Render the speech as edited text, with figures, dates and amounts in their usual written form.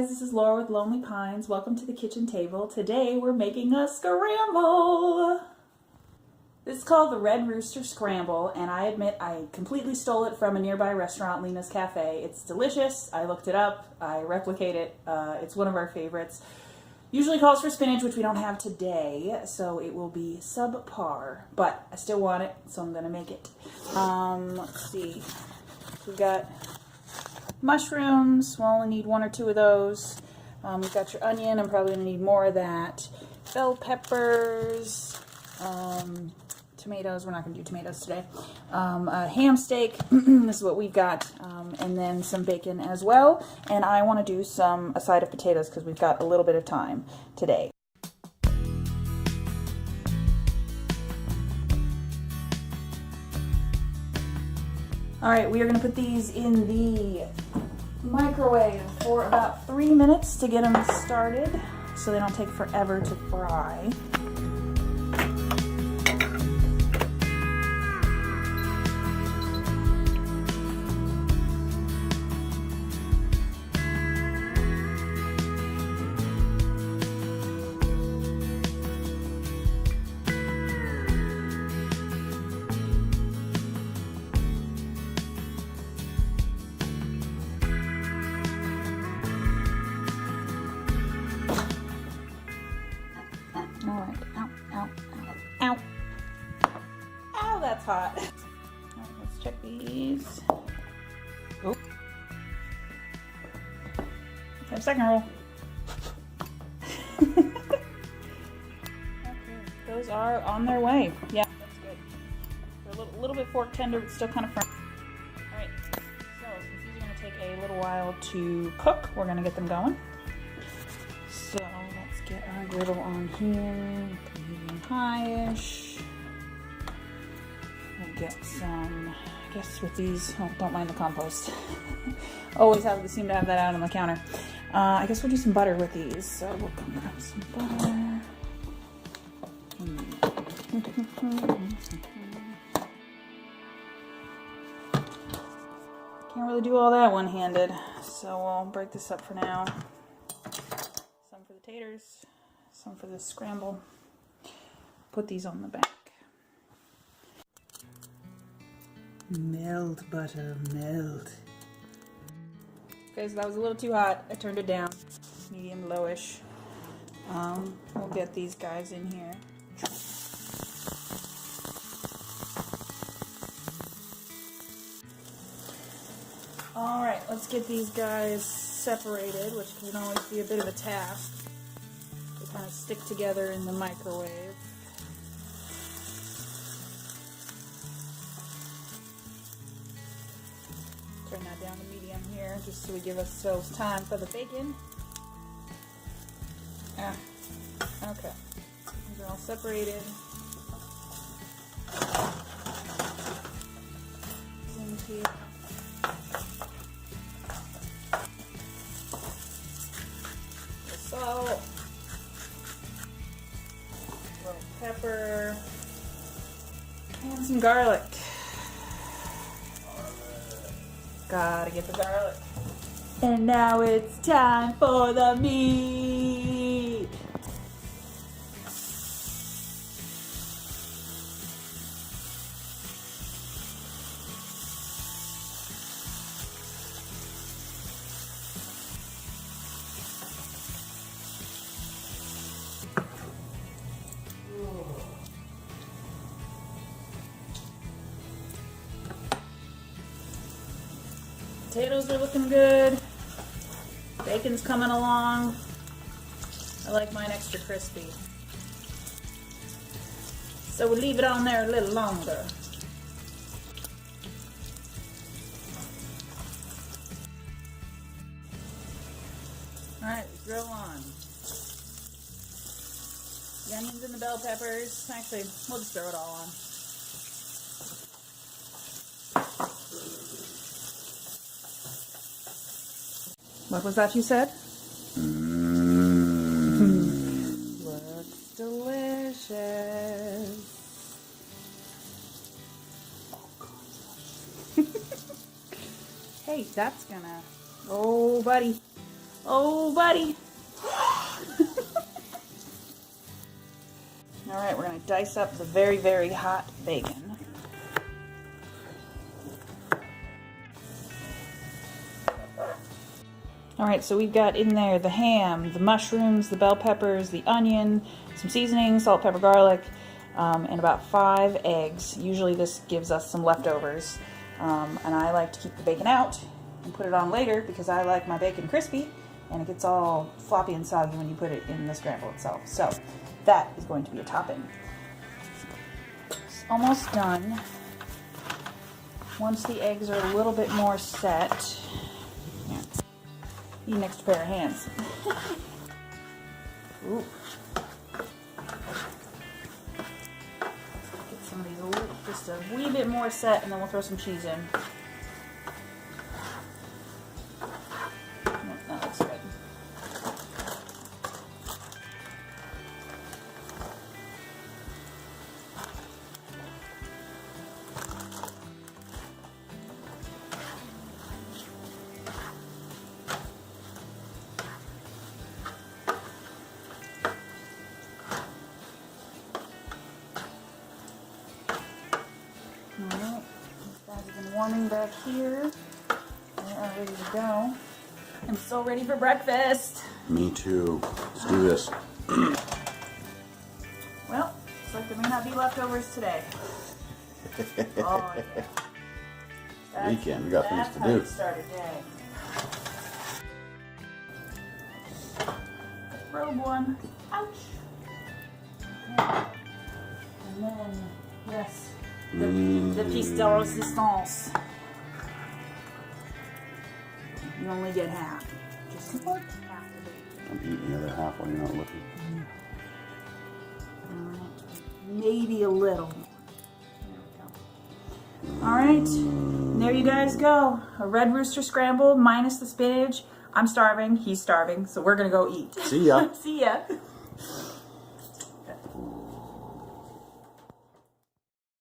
guys, this is Laura with Lonely Pines. Welcome to the kitchen table. Today we're making a scramble. This is called the Red Rooster Scramble, and I admit I completely stole it from a nearby restaurant, 𝙒𝘼𝑔𝑛𝑃𝑔𝑒 Cafe. It's delicious. I looked it up. I replicate it. It's one of our favorites. Usually calls for spinach, which we don't have today, so it will be subpar, but I still want it, so I'm going to make it. Let's see. We've got mushrooms. We'll only need 1 or 2 of those. We've got your onion. I'm probably going to need more of that. Bell peppers. Tomatoes. We're not going to do tomatoes today. A ham steak. This is what we've got. And then some bacon as well. And I want to do a side of potatoes because we've got a little bit of time today. Alright, we are going to put these in the microwave for about 3 minutes to get them started so they don't take forever to fry. Alright, ow, ow, ow, ow. Ow, that's hot. Alright, let's check these. Oh. Okay, second roll. Okay, those are on their way. Yeah, that's good. They're a little bit fork tender, but still kind of firm. Alright, so since these are going to take a little while to cook, we're going to get them going. So let's get our griddle on here, medium high-ish. We'll get some, I guess with these, oh, don't mind the compost. Always seem to have that out on the counter. I guess we'll do some butter with these. So we'll come grab some butter. Can't really do all that one-handed, so we'll break this up for now. Some for the taters, some for the scramble. Put these on the back. Melt, butter, melt. Okay, so that was a little too hot. I turned it down. Medium lowish. We'll get these guys in here. Alright, let's get these guys separated, which can always be a bit of a task. They kind of stick together in the microwave. Turn that down to medium here, just so we give ourselves time for the bacon. Okay. These are all separated. Into salt, a little pepper, and some garlic. Gotta get the garlic. And now it's time for the meat. Potatoes are looking good. Bacon's coming along. I like mine extra crispy. So we'll leave it on there a little longer. Alright, grill on. The onions and the bell peppers. Actually, we'll just throw it all on. What was that you said? Looks delicious. Oh, God. Hey, that's gonna... Oh, buddy. Oh, buddy. All right, we're going to dice up the very, very hot bacon. All right, so we've got in there the ham, the mushrooms, the bell peppers, the onion, some seasoning, salt, pepper, garlic, and about 5 eggs. Usually this gives us some leftovers. And I like to keep the bacon out and put it on later because I like my bacon crispy and it gets all floppy and soggy when you put it in the scramble itself. So that is going to be a topping. It's almost done. Once the eggs are a little bit more set, yeah. Need an extra pair of hands. Ooh. Get some of these just a wee bit more set, and then we'll throw some cheese in. That looks good. Alright, these guys have been warming back here. They are ready to go. I'm so ready for breakfast. Me too. Let's do this. Well, looks like there may not be leftovers today. Oh, yeah. Weekend, we got things to do. That's how you start a day. Robe one. Ouch. And then, yes, the piece de resistance. You only get half. Just half the bacon. I'm eating the other half while you're not looking. Maybe a little. Alright, there you guys go. A red rooster scramble minus the spinach. I'm starving, he's starving, so we're gonna go eat. See ya. See ya.